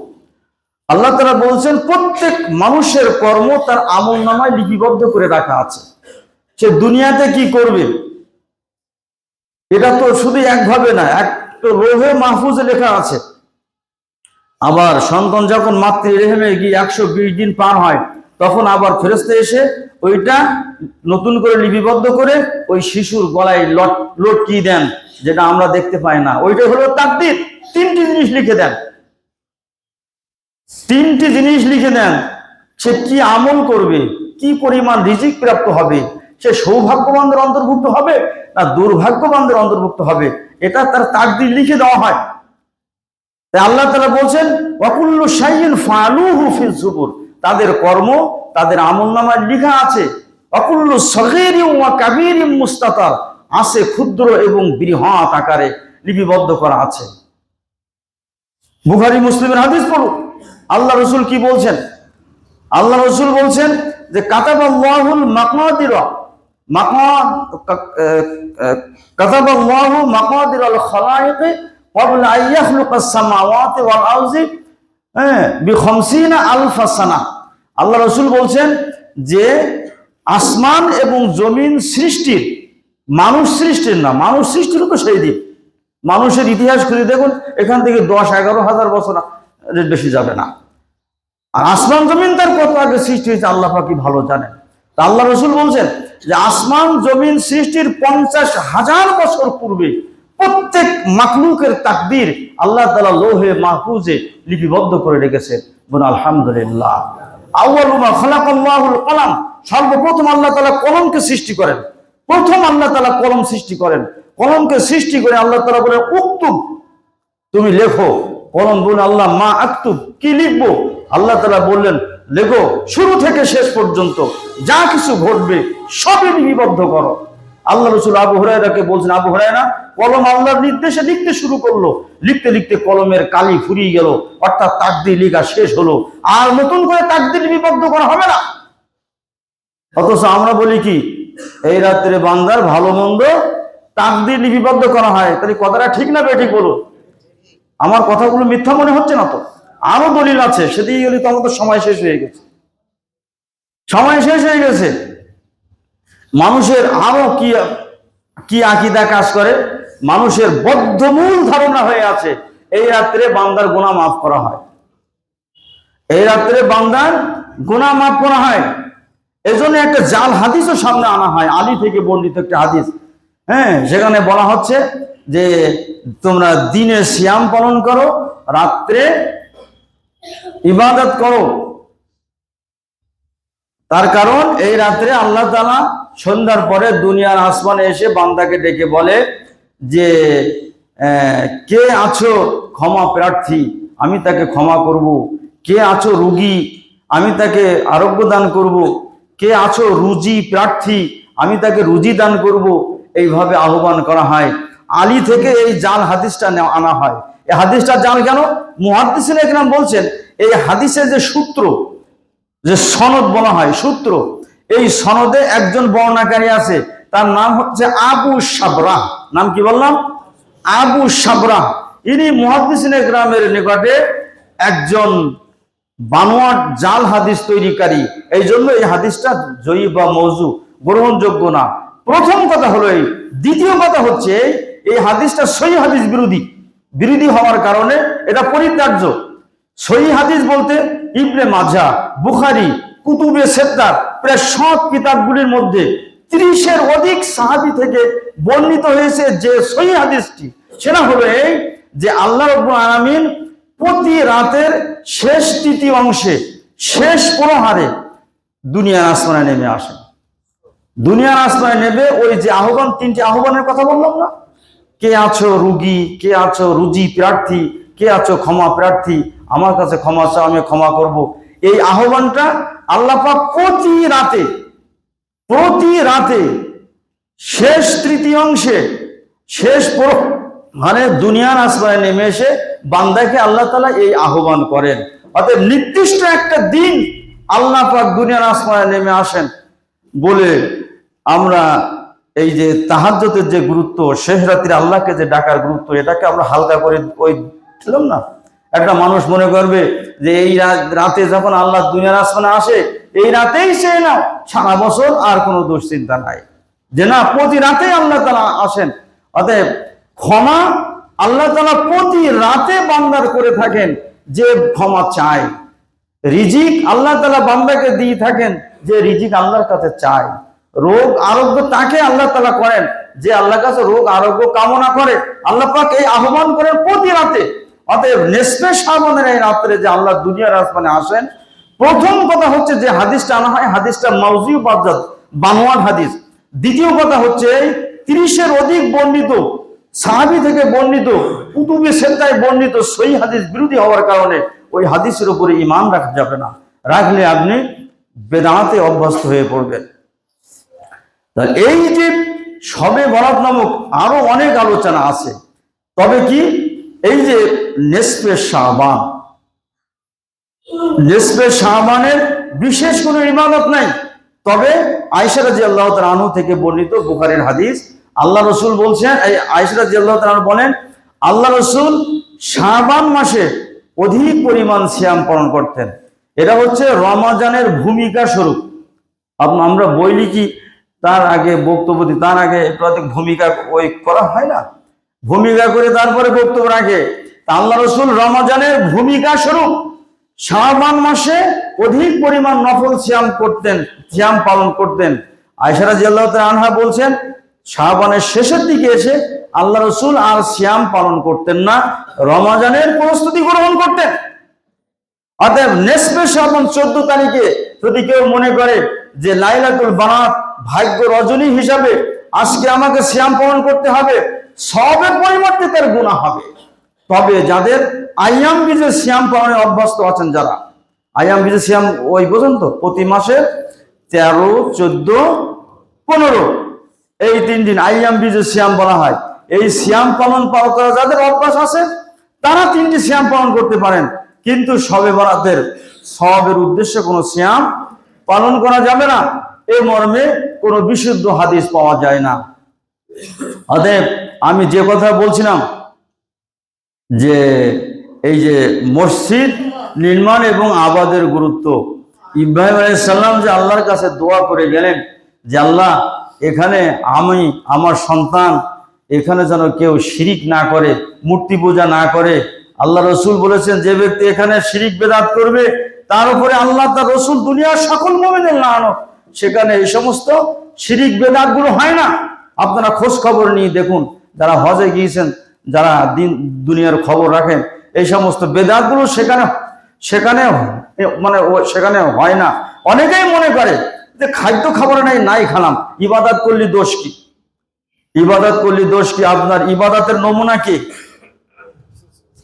আল্লাহ তাআলা বলছেন, প্রত্যেক মানুষের কর্ম তার আমলনামায় লিপিবদ্ধ করে রাখা আছে। সে দুনিয়াতে কি করবে এটা তো শুধু একভাবে না, একটা লোহে মাহফুজে লেখা আছে। আবার সন্তান যখন মাতৃরেহেমে গিয়ে 120 দিন পার হয়, তখন আবার ফেরেশতা এসে ওইটা নতুন করে লিপিবদ্ধ করে ওই শিশুর গলায় লটকিয়ে দেন, যেটা আমরা দেখতে পাই না। ওইটা হলো তাকদীর। 3টি জিনিস লিখে দেন। 3টি জিনিস লিখে দেন। সে কি আমল করবে, কি পরিমাণ রিজিক প্রাপ্ত হবে, সে সৌভাগ্যবানদের অন্তর্ভুক্ত হবে না দুর্ভাগ্যবানদের অন্তর্ভুক্ত হবে, এটা তার তাকদীর লিখে দেওয়া হয়। তাই আল্লাহ তাআলা বলছেন, ওয়াকুল্লু শাইইন ফাআলুহু ফি যুবুর। তাদের কর্ম তাদের আমলনামায় লেখা আছে। ওয়াকুল্লু সগীরিন ওয়া কাবীরিন মুস্তাতার, আছে ক্ষুদ্র এবং বৃহৎ আকারে লিপিবদ্ধ করা আছে। বুখারী মুসলিমের হাদিস পড়ুন। আল্লাহ রাসূল কি বলছেন? আল্লাহ রাসূল বলছেন যে কাতাবাল্লাহুল মাকাদিরা কাতাবাল্লাহু মাকাদিরাল খালায়েক ক্বাবলা আন ইয়াখলুকাস সামাওয়াতি ওয়াল আরদি বি50,000 সানা। আল্লাহ রাসূল বলছেন যে আসমান এবং জমিন সৃষ্টির, মানুষ সৃষ্টির না, মানুষ সৃষ্টির তো সেই দিন। মানুষের ইতিহাস খুঁজে দেখুন, এখান থেকে 10-11 হাজার বছর বেশি যাবে না। আর আসমান জমিন তার কত আগে সৃষ্টি হয়েছে আল্লাহ পাকই ভালো জানেন। তা আল্লাহ রাসূল বলছেন যে আসমান জমিন সৃষ্টির 50,000 বছর পূর্বে প্রত্যেক মাখলুকের তাকদীর আল্লাহ তাআলা লৌহে মাহফুজে লিপিবদ্ধ করে রেখেছেন। বলুন আলহামদুলিল্লাহ। আউয়ালু মা খালাকাল্লাহুল কলম, সর্বপ্রথম আল্লাহ তাআলা কলমকে সৃষ্টি করেন। প্রথম আল্লাহ তাআলা কলম সৃষ্টি করেন। কলমকে সৃষ্টি করে আল্লাহ তাআলা বলেন, উক্তুব, তুমি লেখো। কলম বলুন আল্লাহ, মা আক্তুব, কি লিখবো? আল্লাহ তাআলা বললেন, লেগো, শুরু থেকে শেষ পর্যন্ত যা কিছু ঘটবে সবই লিপিবদ্ধ করো। আল্লাহ রসুল আবু হুরায়রাকে বলছেন, আবু হুরায়রা, কলম আল্লাহর নির্দেশে লিখতে শুরু করলো, লিখতে লিখতে কলমের কালি ফুরিয়ে গেল, অর্থাৎ তাকদীর লেখা শেষ হলো, আর নতুন করে তাকদীর লিপিবদ্ধ করা হবে না। অথচ আমরা বলি কি, এই রাত্রে বান্দার ভালো মন্দ তাকদীর লিপিবদ্ধ করা হয়। তাহলে কথাটা ঠিক না বেঠিক বলো? আমার কথাগুলো মিথ্যা মনে হচ্ছে না তো? আরো দলিল আছে, সেদিকে গেলে তো আমাদের সময় শেষ হয়ে গেছে, সময় শেষ হয়ে গেছে। মানুষের আরো কি কি আকীদা কাজ করে, মানুষের বদ্ধমূল ধারণা হয়ে আছে এই রাত্রে বান্দার গুনাহ মাফ করা হয়, এই রাত্রে বান্দার গুনাহ মাফ করা হয়। এজন্য একটা জাল হাদিসও সামনে আনা হয়, আলী থেকে বর্ণিত একটা হাদিস। হ্যাঁ, সেখানে বলা হচ্ছে যে তোমরা দিনে সিয়াম পালন করো, রাত্রে ইবাদত করো। তার কারণ এই রাত্রে আল্লাহ তাআলা সন্ধ্যার পরে দুনিয়ার আসমানে এসে বান্দাকে ডেকে বলে যে কে আছো ক্ষমা প্রার্থী, আমি তাকে ক্ষমা করব। কে আছো রোগী, আমি তাকে আরোগ্য দান করব। কে আছো রুজি প্রার্থী, আমি তাকে রুজি দান করব। এইভাবে আহ্বান করা হয়। আলী থেকে এই জাল হাদিসটা আনা হয়। এই হাদিসটা জাল কেন? মুহাদ্দিসিন একরাম বলছেন এই হাদিসের যে সূত্র, যে সনদ বলা হয় সূত্র, এই সনদে একজন বর্ণনাকারী আছে, তার নাম হচ্ছে আবু সাবরা। নাম কি বললাম? আবু সাবরা। ইনি মুহাদ্দিসিন একরামের নিকটে একজন বানোয়াট জাল হাদিস তৈরিকারী। এই জন্য এই হাদিসটা জয়ীফ বা মওযু, গ্রহণযোগ্য না। প্রথম কথা হলো এই। দ্বিতীয় কথা হচ্ছে এই হাদিসটা সহিহ হাদিস বিরোধী হওয়ার কারণে এটা পরিত্যাজ্য। সহিহ হাদিস বলতে ইবনে মাজাহ, বুখারী, কুতুবে সিত্তাহ, প্রায় সব কিতাবগুলির মধ্যে 30-এর অধিক সাহাবী থেকে বর্ণিত হয়েছে যে সহিহ হাদিসটি, সেটা হলো এই যে আল্লাহ রাব্বুল আলামিন প্রতি রাতের শেষ তৃতীয় অংশে, শেষ প্রহরে দুনিয়ার আসমানে নেমে আসেন। দুনিয়ার আসমানে নেমে ওই যে আহ্বান, 3টি আহ্বানের কথা বললাম না, কে আছো রোগী, কে আছো রুজি প্রার্থী, কে আছো ক্ষমা প্রার্থী, আমার কাছে ক্ষমা চাও, আমি ক্ষমা করব। এই আহ্বানটা আল্লাহ পাক প্রতি রাতে শেষ তৃতীয় অংশে, শেষ মানে দুনিয়ার আসমানে নেমে এসে বান্দাকে আল্লাহ তাআলা এই আহ্বান করেন। অতএব নির্দিষ্ট একটা দিন আল্লাহ পাক দুনিয়ার আসমানে নেমে আসেন বলে আমরা এই যে তাহাজ্জুদের যে গুরুত্ব, শেষ রাত্রে আল্লাহকে যে ডাকার গুরুত্ব, এটাকে আমরা হালকা করে ওই ছিলাম না। একটা মানুষ মনে করবে যে এই রাতে যখন আল্লাহ দুনিয়ার আসমানে আসে, এই রাতেই সে না সারা বছর আর কোনো দুশ্চিন্তা নাই, যে না প্রতি রাতেই আল্লাহ তাআলা আসেন। অতএব ক্ষমা আল্লাহ তাআলা প্রতি রাতে বান্দার করে থাকেন যে ক্ষমা চায়। রিজিক আল্লাহ তাআলা বান্দাকে দিয়ে থাকেন যে রিজিক আল্লাহর কাছে চায়। রোগ আরোগ্য তাকে আল্লাহ তাআলা করেন যে আল্লাহর কাছে রোগ আরোগ্য কামনা করে। আল্লাহ পাক এই আহ্বান করেন প্রতি রাতে। অতএব নিসফে শাবানের এই রাত্রে যে আল্লাহ দুনিয়ার আসমানে আসেন, প্রথম কথা হচ্ছে যে হাদিসটা আনা হয়, হাদিসটা মাউযু বাজ্জাদ, বানোয়াট হাদিস। দ্বিতীয় কথা হচ্ছে 30-এর অধিক বর্ণিত সাহাবী থেকে বর্ণিত, কুতুবে সিত্তায় বর্ণিত সহিহ হাদিস বিরোধী হওয়ার কারণে ওই হাদিসের উপরে ঈমান রাখা যাবে না। রাখলে আপনি বেদাতে অভ্যস্ত হয়ে পড়বেন। এই যে শবে বরাত নামক আরো অনেক আলোচনা আছে। তবে কি এই যে নিসফে শাবান, নিসফে শাবানের বিশেষ কোনো ইবাদত নাই। তবে আয়েশা রাদিয়াল্লাহু তাআলা আনহা থেকে বর্ণিত বুখারীর হাদিস, আল্লাহ রাসূল বলছেন, এই আয়েশা রাদিয়াল্লাহু তাআলা বলেন আল্লাহ রাসূল শাবান মাসে অধিক পরিমাণ সিয়াম পালন করতেন। এটা হচ্ছে রমজানের ভূমিকা স্বরূপ। আমরা বই লিখি, তার আগে বক্তব্য দিই, তার আগে একটু ভূমিকা ওই করা হয় না, ভূমিকা করে তারপরে বক্তব্য রাখে। আল্লাহ রাসূল রমজানের ভূমিকা স্বরূপ শাবান মাসে অধিক পরিমাণ নফল সিয়াম করতেন, সিয়াম পালন করতেন। আয়েশা রাদিয়াল্লাহু তাআলা আনহা বলছেন শাবানের শেষের দিকে এসে আল্লাহ রাসূল আর সিয়াম পালন করতেন না, রমজানের প্রস্তুতি গ্রহণ করতেন। অতএব নিসফে শাবান 14 তারিখে যদি কেউ মনে করে যে লাইলাতুল বারাত ভাগ্য রজনী হিসাবে আজকে আমাকে সিয়াম পালন করতে হবে, সবের পরিবর্তে তার গুনাহ হবে। তবে যাদের আইয়াম বিজে সিয়াম পালনে অভ্যস্ত আছেন, যারা আইয়াম বিজে সিয়াম ওই পর্যন্ত প্রতি মাসে 13, 14, 15 এই 3 দিন আইয়াম বিজে সিয়াম বলা হয়। এই সিয়াম পালন করা যাদের অভ্যাস আছে তারা 3টি সিয়াম পালন করতে পারেন, কিন্তু শবে বরাতের সওয়াবের উদ্দেশ্যে কোনো সিয়াম পালন করা যাবে না, এই মর্মে কোনো বিশুদ্ধ হাদিস পাওয়া যায় না। অতএব আমি যে কথা বলছিলাম যে এই যে মসজিদ নির্মাণ এবং আবাদের গুরুত্ব, ইব্রাহিম আলাইহিস সালাম যে আল্লাহর কাছে দোয়া করে গেলেন যে আল্লাহ এখানে আমি আমার সন্তান এখানে যেন কেউ শিরিক না করে, মূর্তি পূজা না করে। আল্লাহ রসুল বলেছেন যে ব্যক্তি এখানে শিরিক বেদাত করবে তার উপরে আল্লাহ তার রসুল দুনিয়ার সকল মুমিনের লানত। সেখানে এই সমস্ত শিরিক বেদাত গুলো হয় না। আপনারা খোঁজ খবর নিয়ে দেখুন, যারা হজে গিয়েছেন, যারা দুনিয়ার খবর রাখেন, এই সমস্ত বেদাত গুলো সেখানে সেখানে মানে সেখানে হয় না। অনেকেই মনে করে যে খাদ্য খাবারে নাই খালাম, ইবাদত করলে দোষ কি? ইবাদত করলে দোষ কি? আপনার ইবাদতের নমুনা কি?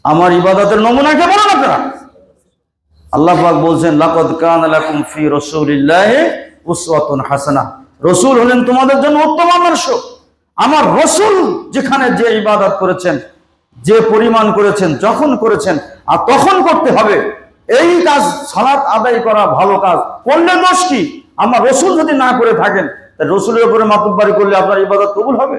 আমার ইবাদতের নমুনা কে বলেন আপনারা? আল্লাহ পাক বলছেন লাকাদ কানা লাকুম ফি রাসূলিল্লাহি উসওয়াতুন হাসানাহ। রাসূল হলেন তোমাদের জন্য উত্তম আদর্শ। আমার রাসূল যেখানে যে ইবাদত করেছেন, যে পরিমাণ করেছেন, যখন করেছেন আর তখন করতে হবে, এই কাজ সালাত আদায় করা ভালো কাজ, করলে দোষ কি? আমার রাসূল যদি না করে থাকেন, তাহলে রাসূলের উপরে মাতুব্বারি করলে আপনার ইবাদত কবুল হবে?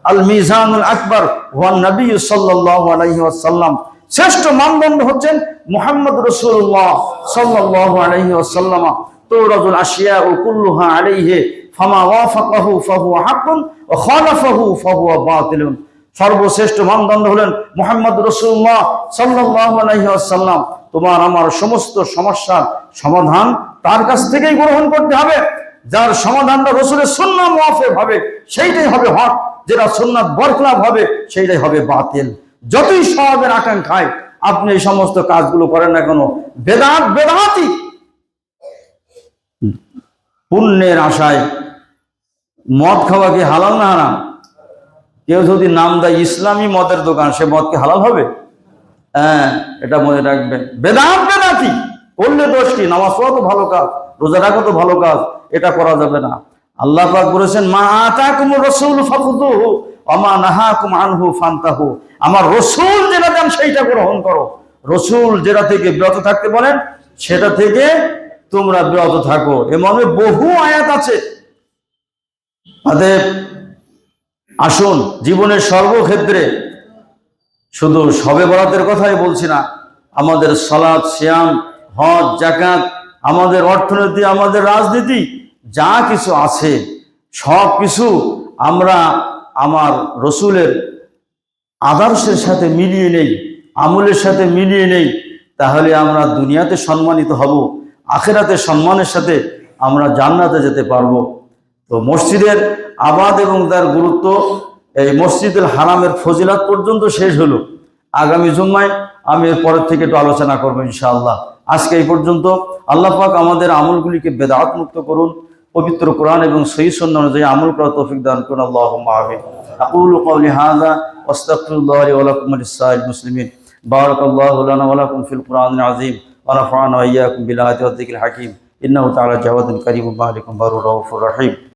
আল মিজানুল আকবার ওয়ান নবী সাল্লাল্লাহু আলাইহি ওয়াসাল্লাম। শ্রেষ্ঠ মানদণ্ড হচ্ছেন মুহাম্মদ রাসূলুল্লাহ সাল্লাল্লাহু আলাইহি ওয়াসাল্লাম। তুরাজুল আশিয়াউ কুল্লুহা আলাইহি ফামা ওয়াফাকাহু ফাহুয়া হাক্কুন ওয়া খালাফাহু ফাহুয়া বাতিলুন। সর্বশ্রেষ্ঠ মানদণ্ড হলেন মুহাম্মদ রাসূলুল্লাহ সাল্লাল্লাহু আলাইহি ওয়াসাল্লাম। তোমার আমার সমস্ত সমস্যার সমাধান তার কাছ থেকেই গ্রহণ করতে হবে। যার সমাধানটা রাসূলের সুন্নাহ মুআফিক হবে সেইটাই হবে হক, যেটা সুন্নাত বরখলাফ হবে সেইটাই হবে বাতিল। যতই সওয়াবের আকাঙ্ক্ষায় আপনি এই সমস্ত কাজগুলো করেন না কেন, বেদাত বেদাতি। পুণ্যের আশায় মদ খাওয়া কি হালাল না হারাম? কেউ যদি নাম দেয় ইসলামী মদের দোকান, সে মদ কি হালাল হবে? হ্যাঁ, এটা মনে রাখবেন। বেদাত বেদাতি করলে দোষ কি? নামাজ পড়া তো ভালো কাজ, রোজা রাখা তো ভালো কাজ, এটা করা যাবে না। আল্লাহ পাক বলেছেন মা আতাকুমুর রাসূলু ফাখুযুহু ওয়া মা নাহাকুম আনহু ফান্তাহু। আমার রাসূল যেটা দেন সেইটা গ্রহণ করো। রাসূল যেটা থেকে বিরত থাকতে বলেন সেটা থেকে তোমরা বিরত থাকো। এমন বহু আয়াত আছে। অতএব আসুন, জীবনের সর্বক্ষেত্রে শুধু শবে বরাতের কথাই বলছি না, আমাদের সালাত, সিয়াম, হজ, যাকাত, আমাদের অর্থনীতি, আমাদের রাজনীতি, যা কিছু আছে সব কিছু আমরা আমার রসুলের আদর্শের সাথে মিলিয়ে নেই, আমলের সাথে মিলিয়ে নেই, তাহলে আমরা দুনিয়াতে সম্মানিত হব, আখিরাতে সম্মানের সাথে আমরা জান্নাতে যেতে পারবো। তো মসজিদের আবাদ এবং তার গুরুত্ব, এই মসজিদুল হারামের ফজিলাত পর্যন্ত শেষ হলো। আগামী জুম্মায় আমি এর পরের থেকে একটু আলোচনা করবো ইনশাআল্লাহ। আজকে এই পর্যন্ত। আল্লাহ পাক আমাদের আমলগুলিকে বেদাত মুক্ত করুন, পবিত্র কোরআন এবং সহিহ সুন্নাহ অনুযায়ী আমল করার তৌফিক দান করুন। আল্লাহুম্মা আমিন। আকুলু কওলি হাযা ওয়াস্তাগফিরুল্লাহ লি ওয়া লাকুম ওয়া লিসাইরিল মুসলিমিন। বারাকাল্লাহু লানা ওয়া লাকুম ফিল কুরআনিল আযীম ওয়া নাফা'না ওয়া ইয়্যাকুম বিল আয়াতি ওয়াদ যিকিরিল হাকীম। ইন্নাহু তাআলা জাওয়াদুন কারীমুন মালিকুম বারুর রাউফুর রহিম।